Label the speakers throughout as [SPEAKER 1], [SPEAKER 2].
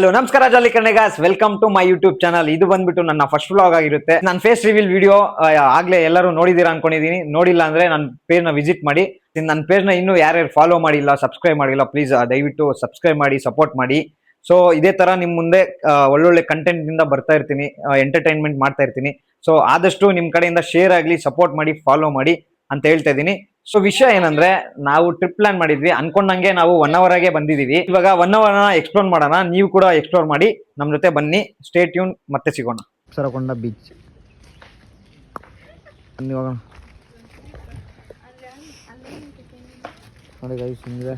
[SPEAKER 1] Hello ನಮಸ್ಕಾರ jolly Kannadigas, welcome to my YouTube channel. ಇದು ಬಂದ್ಬಿಟ್ಟು ನನ್ನ ಫಸ್ಟ್ ವ್ಲಾಗ್ ಆಗಿರುತ್ತೆ. ನನ್ನ ಫೇಸ್ ರಿವೀಲ್ ವಿಡಿಯೋ ಆಗ್ಲೇ ಎಲ್ಲರೂ ನೋಡಿದೀರಾ ಅನ್ಕೊಂಡಿದೀನಿ. ನೋಡಿಲ್ಲ ಅಂದ್ರೆ ನನ್ನ ಪೇಜ್ ನ ವಿಸಿಟ್ ಮಾಡಿ. ನನ್ನ ಪೇಜ್ ನ ಇನ್ನೂ ಯಾರ್ಯಾರು ಫಾಲೋ ಮಾಡಿಲ್ಲ, ಸಬ್ಸ್ಕ್ರೈಬ್ ಮಾಡಿಲ್ಲ, ಪ್ಲೀಸ್ ದಯವಿಟ್ಟು ಸಬ್ಸ್ಕ್ರೈಬ್ ಮಾಡಿ, ಸಪೋರ್ಟ್ ಮಾಡಿ. ಸೊ ಇದೇ ತರ ನಿಮ್ ಮುಂದೆ ಒಳ್ಳೊಳ್ಳೆ ಕಂಟೆಂಟ್ ಇಂದ ಬರ್ತಾ ಇರ್ತೀನಿ, ಎಂಟರ್ಟೈನ್ಮೆಂಟ್ ಮಾಡ್ತಾ ಇರ್ತೀನಿ. ಸೊ ಆದಷ್ಟು ನಿಮ್ ಕಡೆಯಿಂದ ಶೇರ್ ಆಗ್ಲಿ, ಸಪೋರ್ಟ್ ಮಾಡಿ, ಫಾಲೋ ಮಾಡಿ ಅಂತ ಹೇಳ್ತಾ ಇದ್ದೀನಿ. ಸೊ ವಿಷಯ ಏನಂದ್ರೆ, ನಾವು ಟ್ರಿಪ್ ಪ್ಲಾನ್ ಮಾಡಿದ್ವಿ. ಅನ್ಕೊಂಡಂಗೆ ನಾವು 1 hour ಆಗೆ ಬಂದಿದೀವಿ. ಇವಾಗ 1 hour ಎಕ್ಸ್ಪ್ಲೋರ್ ಮಾಡೋಣ. ನೀವು ಕೂಡ ಎಕ್ಸ್ಪ್ಲೋರ್ ಮಾಡಿ, ನಮ್ ಜೊತೆ ಬನ್ನಿ. ಸ್ಟೇ ಟ್ಯೂನ್, ಮತ್ತೆ ಸಿಗೋಣ. ಸರಕೊಂಡ ಬೀಚ್ ಹೋಗೋಣ ನೋಡಿ ಗೈಸ್. ಹಿಂಗಿದೆ,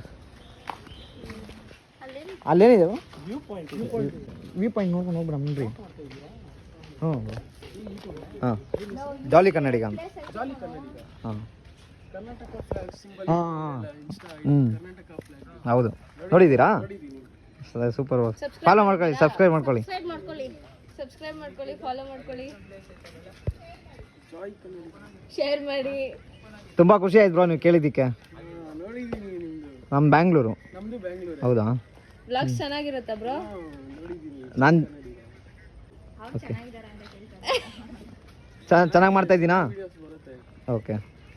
[SPEAKER 1] ಅಲ್ಲೇನಿದೆ ವ್ಯೂ ಪಾಯಿಂಟ್ ನೋಡ್ಕೊಂಡು ಹೋಗ್ಬಿಡ ಮಿನ್ರಿ. ಹಾಂ, ಜಾಲಿ ಕನ್ನಡಿಗ ಅಂತ. ಹಾಂ ಹೌದು, ನೋಡಿದ್ದೀರಾ? ಸೂಪರ್. ಫಾಲೋ ಮಾಡ್ಕೊಳ್ಳಿ, ಸಬ್ಸ್ಕ್ರೈಬ್ ಮಾಡ್ಕೊಳ್ಳಿ,
[SPEAKER 2] ಫಾಲೋ ಮಾಡ್ಕೊಳ್ಳಿ, ಶೇರ್ ಮಾಡಿ.
[SPEAKER 1] ತುಂಬಾ ಖುಷಿ ಆಯ್ತು ಬ್ರೋ ನೀವು ಕೇಳಿದ್ದಕ್ಕೆ. ನಮ್ ಬ್ಯಾಂಗ್ಳೂರು. ಹೌದಾ?
[SPEAKER 2] ವ್ಲಾಗ್ಸ್ ಚೆನ್ನಾಗಿರುತ್ತಾ ಬ್ರೋ?
[SPEAKER 1] ನಾನು ಚೆನ್ನಾಗಿ ಮಾಡ್ತಾ ಇದ್ದೀನಾ? ಓಕೆ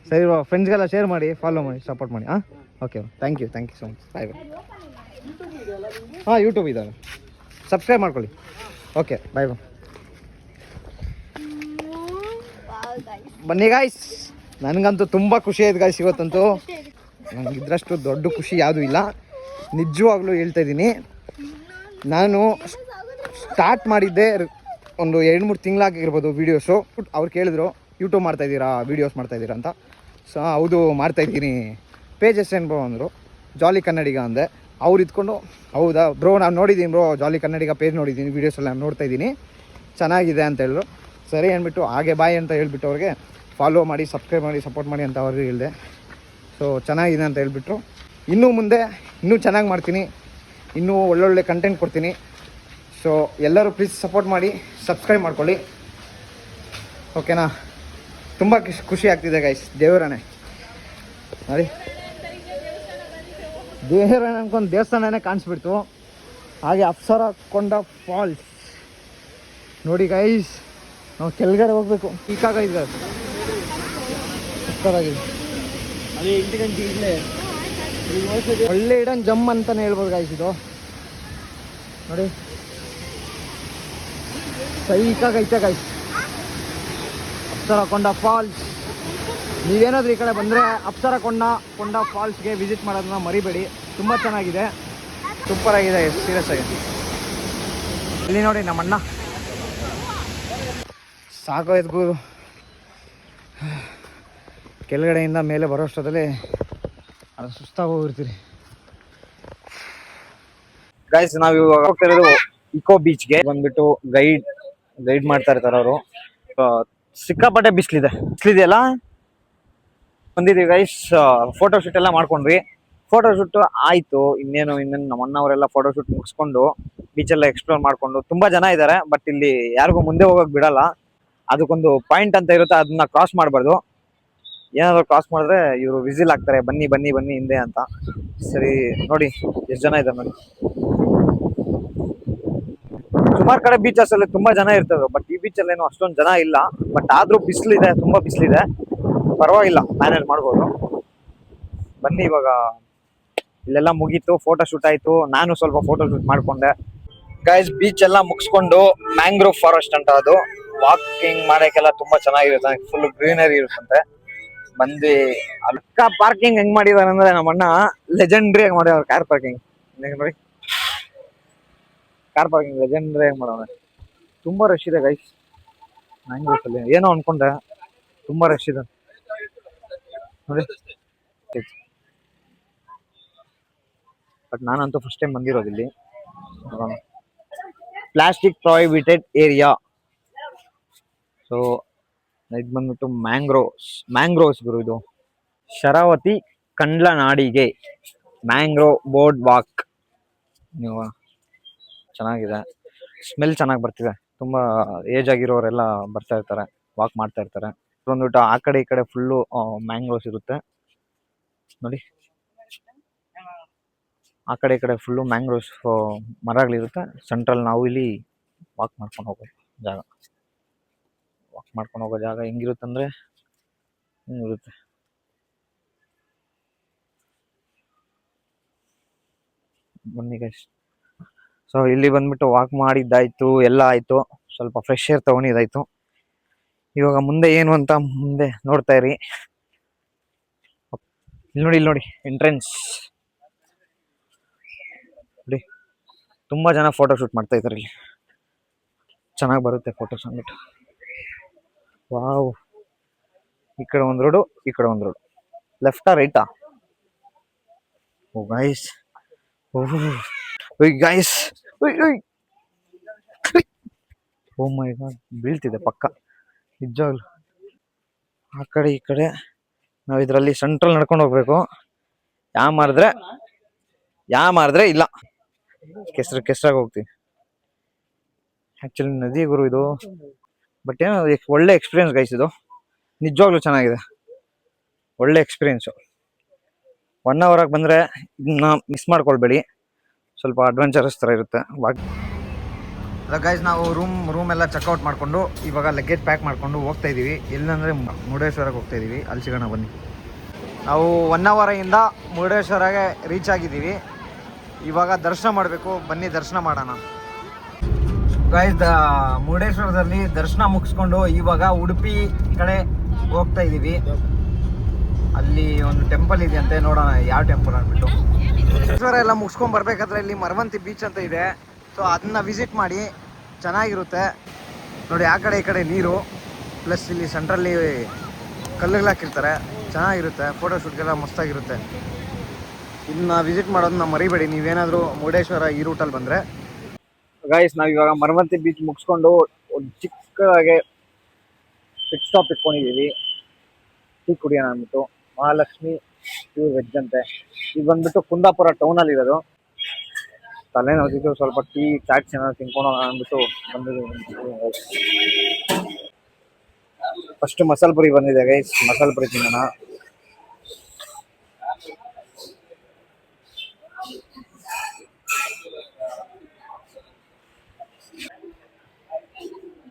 [SPEAKER 1] ಸರಿ ಬ್ರೋ, ಫ್ರೆಂಡ್ಸ್ಗೆಲ್ಲ ಶೇರ್ ಮಾಡಿ, ಫಾಲೋ ಮಾಡಿ, ಸಪೋರ್ಟ್ ಮಾಡಿ. ಹಾಂ, okay, thank you so much. Bye bye. ಹಾಂ, ಯೂಟ್ಯೂಬ್ ಇದ್ದಾವೆ, ಸಬ್ಸ್ಕ್ರೈಬ್ ಮಾಡ್ಕೊಳ್ಳಿ. Okay, bye bye. ಬನ್ನಿ ಗಾಯ್ಸ್, ನನಗಂತೂ ತುಂಬ ಖುಷಿ ಆಯ್ತು ಗಾಯ್ಸ್ ಇವತ್ತಂತೂ. ನನಗೆ ಇದ್ರಷ್ಟು ದೊಡ್ಡ ಖುಷಿ ಯಾವುದೂ ಇಲ್ಲ, ನಿಜವಾಗ್ಲೂ ಹೇಳ್ತಾ ಇದ್ದೀನಿ. ನಾನು ಸ್ಟಾರ್ಟ್ ಮಾಡಿದ್ದೆ ಒಂದು 2-3 ತಿಂಗಳಾಗಿರ್ಬೋದು ವೀಡಿಯೋಸು. ಅವ್ರು ಕೇಳಿದ್ರು, ಯೂಟ್ಯೂಬ್ ಮಾಡ್ತಾಯಿದ್ದೀರಾ, ವೀಡಿಯೋಸ್ ಮಾಡ್ತಾಯಿದ್ದೀರಾ ಅಂತ. ಸೊ ಹೌದು, ಮಾಡ್ತಾಯಿದ್ದೀನಿ. ಪೇಜ್ ಹೆಸರೇನು ಬ್ರೋ ಅಂದರು. ಜಾಲಿ ಕನ್ನಡಿಗ ಅಂದೆ. ಅವ್ರು ಇದ್ಕೊಂಡು, ಹೌದಾ ಬ್ರೋ, ನಾನು ನೋಡಿದ್ದೀನಿ ಬ್ರೋ, ಜಾಲಿ ಕನ್ನಡಿಗ ಪೇಜ್ ನೋಡಿದ್ದೀನಿ, ವೀಡಿಯೋಸೆಲ್ಲ ನಾನು ನೋಡ್ತಾಯಿದ್ದೀನಿ, ಚೆನ್ನಾಗಿದೆ ಅಂತ ಹೇಳಿದ್ರು. ಸರಿ ಅಂದ್ಬಿಟ್ಟು ಹಾಗೆ ಬಾಯ್ ಅಂತ ಹೇಳ್ಬಿಟ್ಟು ಅವ್ರಿಗೆ ಫಾಲೋ ಮಾಡಿ, ಸಬ್ಸ್ಕ್ರೈಬ್ ಮಾಡಿ, ಸಪೋರ್ಟ್ ಮಾಡಿ ಅಂತ ಅವ್ರಿಗೆ ಹೇಳಿದೆ. ಸೊ ಚೆನ್ನಾಗಿದೆ ಅಂತ ಹೇಳ್ಬಿಟ್ರು. ಇನ್ನೂ ಮುಂದೆ ಇನ್ನೂ ಚೆನ್ನಾಗಿ ಮಾಡ್ತೀನಿ, ಇನ್ನೂ ಒಳ್ಳೊಳ್ಳೆ ಕಂಟೆಂಟ್ ಕೊಡ್ತೀನಿ. ಸೊ ಎಲ್ಲರೂ ಪ್ಲೀಸ್ ಸಪೋರ್ಟ್ ಮಾಡಿ, ಸಬ್ಸ್ಕ್ರೈಬ್ ಮಾಡ್ಕೊಳ್ಳಿ, ಓಕೆನಾ? ತುಂಬ ಖುಷಿ ಆಗ್ತಿದೆ ಗೈಸ್. ದೇವರಾಣೆ ನೋಡಿ, ದೇವರಾಣೆ ಅನ್ಕೊಂಡು ದೇವಸ್ಥಾನನೇ ಕಾಣಿಸ್ಬಿಡ್ತು. ಹಾಗೆ ಅಪ್ಸರ ಕೊಂಡ ಫಾಲ್ಸ್ ನೋಡಿ ಗೈಸ್. ನಾವು ಕೆಳಗಡೆ ಹೋಗ್ಬೇಕು. ಈಗಾಗಿದೆ ಒಳ್ಳೆ ಇಡನ್ ಜಮ್ ಅಂತಾನೆ ಹೇಳ್ಬೋದು ಗೈಸ್. ಇದು ನೋಡಿ, ಸೈಕಾಗೈತೆ ಗೈಸ್. ಅಪ್ಸರ ಕೊಂಡ ಫಾಲ್ಸ್. ನೀವೇನಾದರೂ ಈ ಕಡೆ ಬಂದರೆ ಅಪ್ಸರ ಕೊಂಡ ಫಾಲ್ಸ್ಗೆ ವಿಸಿಟ್ ಮಾಡೋದನ್ನ ಮರಿಬೇಡಿ, ತುಂಬ ಚೆನ್ನಾಗಿದೆ, ಸೂಪರ್ ಆಗಿದೆ, ಸೀರಿಯಸ್ ಆಗಿ. ಇಲ್ಲಿ ನೋಡಿ ನಮ್ಮ ಅಣ್ಣ ಸಾಕೋಯ್ತು. ಕೆಳಗಡೆಯಿಂದ ಮೇಲೆ ಬರೋ ಅಷ್ಟೊತ್ತಲ್ಲಿ ಅದು ಸುಸ್ತಾಗಿ ಹೋಗಿರ್ತೀರಿ ಗೈಸ್. ನಾವು ಇವಾಗ ಹೋಗ್ತಿರೋದು ಇಕೋ ಬೀಚ್ಗೆ. ಬಂದ್ಬಿಟ್ಟು ಗೈಡ್ ಮಾಡ್ತಾ ಇರ್ತಾರೆ ಅವರು. ಸಿಕ್ಕಾಪಟ್ಟೆ ಬಿಸಿಲಿದೆಯಲ್ಲ. ಬಂದಿದ್ದೀವಿ ಗೈಸ್, ಫೋಟೋ ಶೂಟ್ ಎಲ್ಲ ಮಾಡ್ಕೊಂಡ್ವಿ. ಫೋಟೋ ಶೂಟ್ ಆಯ್ತು. ಇನ್ನೇನು ನಮ್ಮ ಅಣ್ಣವರೆಲ್ಲ ಫೋಟೋ ಶೂಟ್ ಮುಗಿಸ್ಕೊಂಡು ಬೀಚೆಲ್ಲ ಎಕ್ಸ್ಪ್ಲೋರ್ ಮಾಡ್ಕೊಂಡು. ತುಂಬಾ ಜನ ಇದ್ದಾರೆ, ಬಟ್ ಇಲ್ಲಿ ಯಾರಿಗೂ ಮುಂದೆ ಹೋಗಕ್ ಬಿಡಲ್ಲ. ಅದಕ್ಕೊಂದು ಪಾಯಿಂಟ್ ಅಂತ ಇರುತ್ತೆ, ಅದನ್ನ ಕ್ರಾಸ್ ಮಾಡಬಾರ್ದು. ಏನಾದ್ರು ಕ್ರಾಸ್ ಮಾಡಿದ್ರೆ ಇವರು ವಿಸಿಲ್ ಆಗ್ತಾರೆ, ಬನ್ನಿ ಬನ್ನಿ ಬನ್ನಿ ಹಿಂದೆ ಅಂತ. ಸರಿ ನೋಡಿ ಎಷ್ಟು ಜನ ಇದ್ದಾರೆ ನೋಡಿ. ಸುಮಾರು ಕಡೆ ಬೀಚಸ್ ಅಲ್ಲಿ ತುಂಬಾ ಜನ ಇರ್ತದೆ, ಬಟ್ ಈ ಬೀಚ್ ಅಲ್ಲಿ ಏನೋ ಅಷ್ಟೊಂದು ಜನ ಇಲ್ಲ. ಬಟ್ ಆದ್ರೂ ಬಿಸಿಲಿದೆ, ತುಂಬಾ ಬಿಸಿಲಿದೆ, ಪರವಾಗಿಲ್ಲ, ಮ್ಯಾನೇಜ್ ಮಾಡ್ಬೋದು. ಬನ್ನಿ, ಇವಾಗ ಇಲ್ಲೆಲ್ಲ ಮುಗೀತು, ಫೋಟೋ ಶೂಟ್ ಆಯ್ತು. ನಾನು ಸ್ವಲ್ಪ ಫೋಟೋ ಶೂಟ್ ಮಾಡ್ಕೊಂಡೆ ಗೈಸ್. ಬೀಚ್ ಎಲ್ಲ ಮುಗಿಸ್ಕೊಂಡು ಮ್ಯಾಂಗ್ರೋವ್ ಫಾರೆಸ್ಟ್ ಅಂತ, ಅದು ವಾಕಿಂಗ್ ಮಾಡಕ್ಕೆಲ್ಲ ತುಂಬಾ ಚೆನ್ನಾಗಿರುತ್ತೆ, ಫುಲ್ ಗ್ರೀನರಿ ಇರುತ್ತಂತೆ. ಬಂದು ಅಲ್ಕ ಪಾರ್ಕಿಂಗ್ ಹೆಂಗ್ ಮಾಡಿದಾರೆ ಅಂದ್ರೆ, ನಮ್ಮ ಅಣ್ಣ ಲೆಜೆಂಡ್ರಿ ಆಗಿ ಮಾಡಿದವ್ರು ಕಾರ್ ಪಾರ್ಕಿಂಗ್. ನೋಡಿ, ಕಾರ್ ಪಾರ್ಕಿಂಗ್ ಲೆಜೆಂಡ್ರಿ ಆಗಿ ಮಾಡೋಣ. ತುಂಬಾ ರಶ್ ಇದೆ ಗೈಸ್ ಮ್ಯಾಂಗ್ರೋವ್ಸ್ ಅಲ್ಲಿ. ಏನೋ ಅನ್ಕೊಂಡೆ, ತುಂಬಾ ರಶ್ ಇದೆ ನೋಡಿ. ಬಟ್ ನಾನಂತೂ ಫಸ್ಟ್ ಟೈಮ್ ಬಂದಿರೋದು ಇಲ್ಲಿ. Plastic prohibited area. ಸೊ ಇದು ಬಂದ್ಬಿಟ್ಟು ಮ್ಯಾಂಗ್ರೋವ್ಸ್ ಗುರು. ಇದು ಶರಾವತಿ ಕಂಡ್ಲನಾಡಿಗೆ ಮ್ಯಾಂಗ್ರೋವ್ ಬೋರ್ಡ್ ವಾಕ್. ನೀವು ಚೆನ್ನಾಗಿದೆ, ಸ್ಮೆಲ್ ಚೆನ್ನಾಗಿ ಬರ್ತಿದೆ. ತುಂಬಾ ಏಜ್ ಆಗಿರೋರೆಲ್ಲ ಬರ್ತಾ ಇರ್ತಾರೆ, ವಾಕ್ ಮಾಡ್ತಾ ಇರ್ತಾರೆ. ಬಂದ್ಬಿಟ್ಟು ಆ ಕಡೆ ಈ ಕಡೆ ಫುಲ್ಲು ಮ್ಯಾಂಗ್ರೋವ್ಸ್ ಇರುತ್ತೆ ನೋಡಿ. ಆ ಕಡೆ ಈ ಕಡೆ ಫುಲ್ಲು ಮ್ಯಾಂಗ್ರೋವ್ಸ್ ಮರಗಳಿರುತ್ತೆ. ಸೆಂಟ್ರಲ್ ನಾವು ಇಲ್ಲಿ ವಾಕ್ ಮಾಡ್ಕೊಂಡು ಹೋಗೋ ಜಾಗ. ವಾಕ್ ಮಾಡ್ಕೊಂಡು ಹೋಗೋ ಜಾಗ ಹೆಂಗಿರುತ್ತಂದರೆ ಹಿಂಗಿರುತ್ತೆ. ಬನ್ನಿ ಗೈಸ್. ಸೊ ಇಲ್ಲಿ ಬಂದ್ಬಿಟ್ಟು ವಾಕ್ ಮಾಡಿದ್ದಾಯ್ತು, ಎಲ್ಲ ಆಯಿತು. ಸ್ವಲ್ಪ ಫ್ರೆಶ್ ಏರ್ ತೊಗೊಂಡಿದ್ದಾಯ್ತು. ಇವಾಗ ಮುಂದೆ ಏನು ಅಂತ ಮುಂದೆ ನೋಡ್ತಾ ಇರಿ. ಇಲ್ಲಿ ನೋಡಿ ಎಂಟ್ರೆನ್ಸ್ ನೋಡಿ. ತುಂಬ ಜನ ಫೋಟೋ ಶೂಟ್ ಮಾಡ್ತಾ ಇದ್ದಾರೆ ಇಲ್ಲಿ. ಚೆನ್ನಾಗಿ ಬರುತ್ತೆ ಫೋಟೋಸ್ ಅಂದ್ಬಿಟ್ಟು. ವಾವ್, ಈ ಕಡೆ ಒಂದು ರೋಡು, ಈ ಕಡೆ ಒಂದು ರೋಡು. ಲೆಫ್ಟಾ ರೈಟಾ? ಓ ಗೈಸ್, ಓಹ್ ಗೈಸ್, ಓ ಮೈ ಗಾಡ್, ಬೀಳ್ತಿದೆ ಪಕ್ಕ ನಿಜವಾಗ್ಲು. ಆ ಕಡೆ ಈ ಕಡೆ ನಾವು ಇದರಲ್ಲಿ ಸೆಂಟ್ರಲ್ ನಡ್ಕೊಂಡು ಹೋಗ್ಬೇಕು. ಯಾ ಮಾರಿದ್ರೆ ಇಲ್ಲ, ಕೆಸ್ರಾಗಿ ಹೋಗ್ತೀವಿ. ಆ್ಯಕ್ಚುಲಿ ನದಿ ಗುರು ಇದು, ಬಟ್ ಏನೋ ಒಳ್ಳೆ ಎಕ್ಸ್ಪೀರಿಯನ್ಸ್ ಗೈಸ್. ಇದು ನಿಜವಾಗ್ಲೂ ಚೆನ್ನಾಗಿದೆ, ಒಳ್ಳೆ ಎಕ್ಸ್ಪೀರಿಯೆನ್ಸು. 1 hour ಬಂದರೆ ಇದನ್ನ ಮಿಸ್ ಮಾಡ್ಕೊಳ್ಬೇಡಿ. ಸ್ವಲ್ಪ ಅಡ್ವೆಂಚರಸ್ ಥರ ಇರುತ್ತೆ. ಅಲ್ಲ ಗೈಸ್, ನಾವು ರೂಮ್ ಎಲ್ಲ ಚೆಕ್ಔಟ್ ಮಾಡಿಕೊಂಡು ಇವಾಗ ಲಗೇಜ್ ಪ್ಯಾಕ್ ಮಾಡಿಕೊಂಡು ಹೋಗ್ತಾ ಇದ್ದೀವಿ. ಎಲ್ಲಂದರೆ ಮುರುಡೇಶ್ವರಕ್ಕೆ ಹೋಗ್ತಾ ಇದ್ದೀವಿ. ಅಲ್ಲಿ ಸಿಗೋಣ ಬನ್ನಿ. ನಾವು 1 hour ಇಂದ ಮುರುಡೇಶ್ವರಗೆ ರೀಚ್ ಆಗಿದ್ದೀವಿ. ಇವಾಗ ದರ್ಶನ ಮಾಡಬೇಕು, ಬನ್ನಿ ದರ್ಶನ ಮಾಡೋಣ. ಗೈಸ್, ಮುರುಡೇಶ್ವರದಲ್ಲಿ ದರ್ಶನ ಮುಗಿಸ್ಕೊಂಡು ಇವಾಗ ಉಡುಪಿ ಕಡೆ ಹೋಗ್ತಾ ಇದ್ದೀವಿ. ಅಲ್ಲಿ ಒಂದು ಟೆಂಪಲ್ ಇದೆಯಂತೆ, ನೋಡೋಣ ಯಾವ ಟೆಂಪಲ್ ಅಂದ್ಬಿಟ್ಟು. ಮುರುಡೇಶ್ವರ ಎಲ್ಲ ಮುಗಿಸ್ಕೊಂಡು ಬರ್ಬೇಕಾದ್ರೆ ಇಲ್ಲಿ ಮರವಂತಿ ಬೀಚ್ ಅಂತ ಇದೆ. ಸೊ ಅದನ್ನ ವಿಸಿಟ್ ಮಾಡಿ, ಚೆನ್ನಾಗಿರುತ್ತೆ ನೋಡಿ. ಆ ಕಡೆ ಈ ಕಡೆ ನೀರು, ಪ್ಲಸ್ ಇಲ್ಲಿ ಸೆಂಟ್ರಲ್ಲಿ ಕಲ್ಲುಗಳು ಹಾಕಿರ್ತಾರೆ, ಚೆನ್ನಾಗಿರುತ್ತೆ. ಫೋಟೋ ಶೂಟ್ಗೆಲ್ಲ ಮಸ್ತಾಗಿರುತ್ತೆ. ಇದನ್ನ ವಿಸಿಟ್ ಮಾಡೋದನ್ನ ಮರಿಬೇಡಿ ನೀವೇನಾದರೂ ಮುರುಡೇಶ್ವರ ಈ ರೂಟಲ್ಲಿ ಬಂದರೆ. ಗೈಸ್, ನಾವು ಇವಾಗ ಮರವಂತಿ ಬೀಚ್ ಮುಗಿಸ್ಕೊಂಡು ಒಂದು ಚಿಕ್ಕದಾಗೆ ಫಿಟ್ ಸ್ಟಾಪ್ ಇಟ್ಕೊಂಡಿದ್ದೀವಿ. ಟೀ ಕುಡಿಯೋಣ ಅಂದ್ಬಿಟ್ಟು. ಮಹಾಲಕ್ಷ್ಮಿ ಪ್ಯೂರ್ ವೆಜ್ ಅಂತೆ. ಇದು ಬಂದ್ಬಿಟ್ಟು ಕುಂದಾಪುರ ಟೌನಲ್ಲಿ ಇರೋದು. ತಲೆನೋದಿದ್ದು, ಸ್ವಲ್ಪ ಟೀ ಚಾಟ್ಸ್ ಏನಾದ್ರು ತಿನ್ಕೊಂಡು ಅಂದ್ಬಿಟ್ಟು ಬಂದಿದ್ದೀವಿ. ಫಸ್ಟ್ ಮಸಾಲೆ ಪುರಿ ಬಂದಿದೆ ಗೈಸ್, ಮಸಾಲೆ ಪುರಿ ತಿನ್ನೋಣ.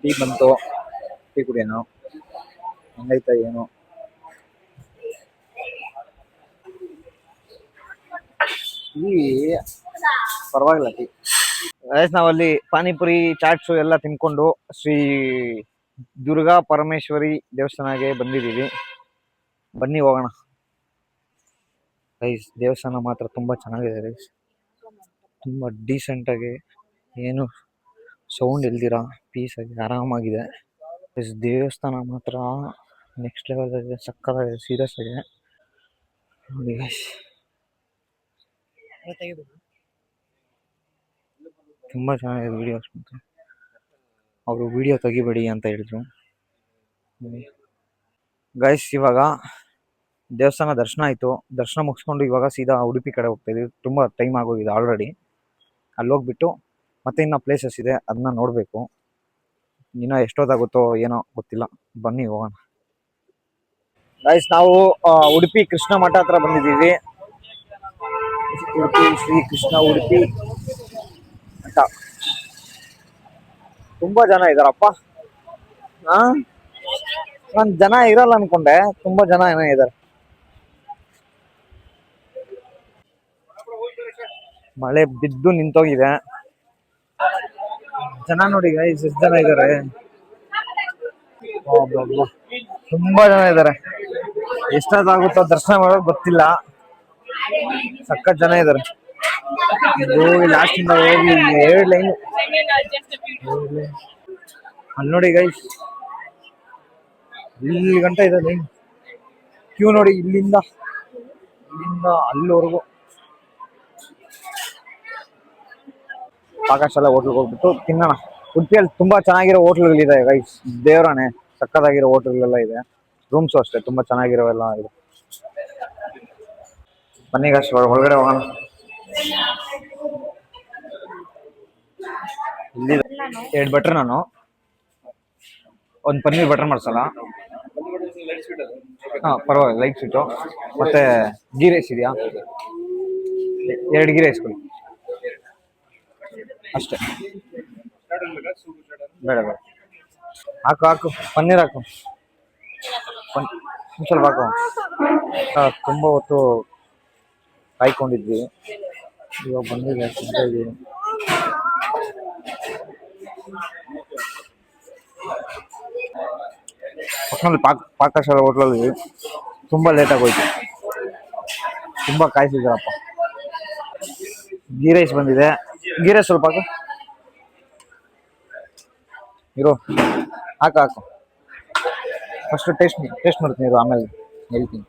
[SPEAKER 1] ಟೀ ಬಂತು, ಟೀ ಕುಡಿಯೋಣ. ಹಂಗೈತಾ ಏನು? ಟೀ ಪರವಾಗಿಲ್ಲ ಟೀ. ನಾವಲ್ಲಿ ಪಾನಿಪುರಿ ಚಾಟ್ಸು ಎಲ್ಲ ತಿನ್ಕೊಂಡು ಶ್ರೀ ದುರ್ಗಾ ಪರಮೇಶ್ವರಿ ದೇವಸ್ಥಾನಕ್ಕೆ ಬಂದಿದ್ದೀವಿ. ಬನ್ನಿ ಹೋಗೋಣ. ಗೈಸ್, ದೇವಸ್ಥಾನ ಮಾತ್ರ ತುಂಬ ಚೆನ್ನಾಗಿದೆ ಗೈಸ್. ತುಂಬ ಡೀಸೆಂಟಾಗಿ, ಏನು ಸೌಂಡ್ ಇಲ್ದಿರ ಪೀಸಾಗಿ ಆರಾಮಾಗಿದೆ. ದೇವಸ್ಥಾನ ಮಾತ್ರ ನೆಕ್ಸ್ಟ್ ಲೆವೆಲ್ ಇದೆ, ಸಕ್ಕತ್ತಾಗಿದೆ, ಸೀರಿಯಸ್ ಆಗಿದೆ ನೋಡಿ ಗೈಸ್. ತುಂಬ ಚೆನ್ನಾಗಿದೆ ವೀಡಿಯೋಸ್. ಮತ್ತು ಅವರು ವಿಡಿಯೋ ತೆಗಿಬೇಡಿ ಅಂತ ಹೇಳಿದ್ರು ಗೈಸ್. ಇವಾಗ ದೇವಸ್ಥಾನ ದರ್ಶನ ಆಯಿತು. ದರ್ಶನ ಮುಗಿಸ್ಕೊಂಡು ಇವಾಗ ಸೀದಾ ಉಡುಪಿ ಕಡೆ ಹೋಗ್ತಾ ಇದೀವಿ. ತುಂಬ ಟೈಮ್ ಆಗೋಗಿದೆ ಆಲ್ರೆಡಿ. ಅಲ್ಲಿ ಹೋಗ್ಬಿಟ್ಟು ಮತ್ತೆ ಇನ್ನೂ ಪ್ಲೇಸಸ್ ಇದೆ, ಅದನ್ನ ನೋಡಬೇಕು. ಇನ್ನೂ ಎಷ್ಟೊತ್ತಾಗುತ್ತೋ ಏನೋ ಗೊತ್ತಿಲ್ಲ. ಬನ್ನಿ ಹೋಗೋಣ ಗೈಸ್. ನಾವು ಉಡುಪಿ ಕೃಷ್ಣ ಮಠ ಹತ್ರ ಬಂದಿದ್ದೀವಿ. ಉಡುಪಿ ಶ್ರೀ ಕೃಷ್ಣ ಉಡುಪಿ ಮಠ. ತುಂಬ ಜನ ಇದ್ದಾರಪ್ಪ. ನಾನು ಜನ ಇರಲ್ಲ ಅನ್ಕೊಂಡೆ, ತುಂಬ ಜನ ಏನೋ ಇದ್ದಾರೆ. ಮಳೆ ಬಿದ್ದು ನಿಂತೋಗಿದೆ. ಜನ ನೋಡಿ ಗೈಸ್, ಎಷ್ಟು ಜನ ಇದ್ದಾರೆ. ತುಂಬಾ ಜನ ಇದ್ದಾರೆ. ಎಷ್ಟಾಗುತ್ತೋ ದರ್ಶನ ಮಾಡೋದು ಗೊತ್ತಿಲ್ಲ, ಸಖತ್ ಜನ ಇದ್ದಾರೆ. ಹೋಗಿ ಲಾಸ್ಟ್ ಇಂದ ಹೋಗಿ 2 ಲೈನ್ ಅಲ್ಲಿ ನೋಡಿ ಗೈಸ್, ಇಲ್ಲಿ ಗಂಟ ಇದೆ ಲೈನ್. ಕ್ಯೂ ನೋಡಿ, ಇಲ್ಲಿಂದ ಅಲ್ಲಿವರೆಗೂ. ಪಾಕಶಾಲೆ ಹೋಟ್ಲಿಗೆ ಹೋಗ್ಬಿಟ್ಟು ತಿನ್ನೋಣ. ಉಡುಪಿಯಲ್ಲಿ ತುಂಬಾ ಚೆನ್ನಾಗಿರೋ ಹೋಟ್ಲುಗಳಿದೆ ಗೈಸ್, ದೇವರಾಣೆ ಸಕ್ಕತ್ತಾಗಿರೋ ಹೋಟ್ಲುಗಳೆಲ್ಲ ಇದೆ. ರೂಮ್ಸು ಅಷ್ಟೇ ತುಂಬ ಚೆನ್ನಾಗಿರೋವೆಲ್ಲ ಇದೆ. ಬನ್ನಿ ಗೈಸ್, ಒಳಗಡೆ ಹೋಗೋಣ. ಇಲ್ಲಿ 2 ಬಟರ್ ನಾನು, ಒಂದು ಪನ್ನೀರ್ ಬಟರ್ ಮಸಾಲ. ಹಾಂ ಪರವಾಗಿಲ್ಲ, ಲೈಟ್ ಸ್ವೀಟು. ಮತ್ತೆ ಗೀ ರೈಸ್ ಇದೆಯಾ? 2 ಗೀ ರೈಸ್ ಕೊಡಿ ಅಷ್ಟೇ. ಬೇಡ ಬೇಡ, ಹಾಕು ಪನ್ನೀರ್ ಹಾಕು, ಸ್ವಲ್ಪ ಹಾಕು. ತುಂಬ ಹೊತ್ತು ಕಾಯ್ಕೊಂಡಿದ್ವಿ, ಇವಾಗ ಬಂದಿದೆ, ತಿಂತಾ ಇದ್ದೀವಿ. ಪಕ್ಕದಲ್ಲಿ ಪಾಕಶಾಲೆ ಹೋಟ್ಲಲ್ಲಿ ತುಂಬ ಲೇಟಾಗಿ ಹೋಯ್ತು, ತುಂಬ ಕಾಯಿಸಿದ್ರಪ್ಪ. ಗೀ ರೈಸ್ ಬಂದಿದೆ, ಗೀ ರೈಸ್ ಸ್ವಲ್ಪ ಹಾಕು ಇರೋ, ಹಾಕು ಫಸ್ಟ್ ಟೇಸ್ಟ್ ಮಾಡ್ತೀನಿ ಇರು, ಆಮೇಲೆ ಹೇಳ್ತೀನಿ.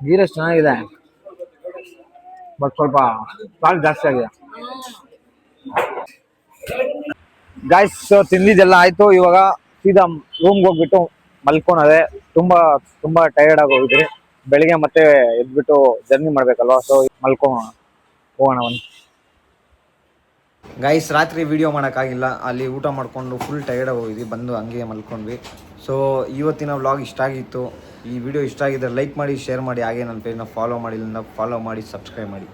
[SPEAKER 1] ಗೀ ರೈಸ್ ಚೆನ್ನಾಗಿದೆ, ಬಟ್ ಸ್ವಲ್ಪ ಸಾಲ್ಟ್ ಜಾಸ್ತಿ ಆಗಿದೆ. ಗಾಯ್ಸ್ ತಿಂದಿದ್ದೆಲ್ಲ ಆಯ್ತು, ಇವಾಗ ಸೀದಾ ರೂಮ್ಗೆ ಹೋಗ್ಬಿಟ್ಟು ಮಲ್ಕೊಳದೆ. ತುಂಬಾ ಟಯರ್ಡ್ ಆಗಿ ಹೋಗಿದ್ರಿ, ಬೆಳಿಗ್ಗೆ ಮತ್ತೆ ಎದ್ಬಿಟ್ಟು ಜರ್ನಿ ಮಾಡ್ಬೇಕಲ್ವಾ, ಸೊ ಹೋಗೋಣ ಬನ್ನಿ. ಗೈಸ್ ರಾತ್ರಿ ವಿಡಿಯೋ ಮಾಡೋಕ್ಕಾಗಿಲ್ಲ, ಅಲ್ಲಿ ಊಟ ಮಾಡಿಕೊಂಡು ಫುಲ್ ಟಯರ್ಡ್ ಹೋಗಿದ್ವಿ, ಬಂದು ಹಂಗೆ ಮಲ್ಕೊಂಡ್ವಿ. ಸೊ ಇವತ್ತಿನ ವ್ಲಾಗ್ ಇಷ್ಟ ಆಗಿತ್ತು. ಈ ವಿಡಿಯೋ ಇಷ್ಟ ಆಗಿದ್ದರೆ ಲೈಕ್ ಮಾಡಿ, ಶೇರ್ ಮಾಡಿ, ಹಾಗೆ ನನ್ನ ಪೇಜ್ನ ಫಾಲೋ ಮಾಡಿ, ಸಬ್ಸ್ಕ್ರೈಬ್ ಮಾಡಿ.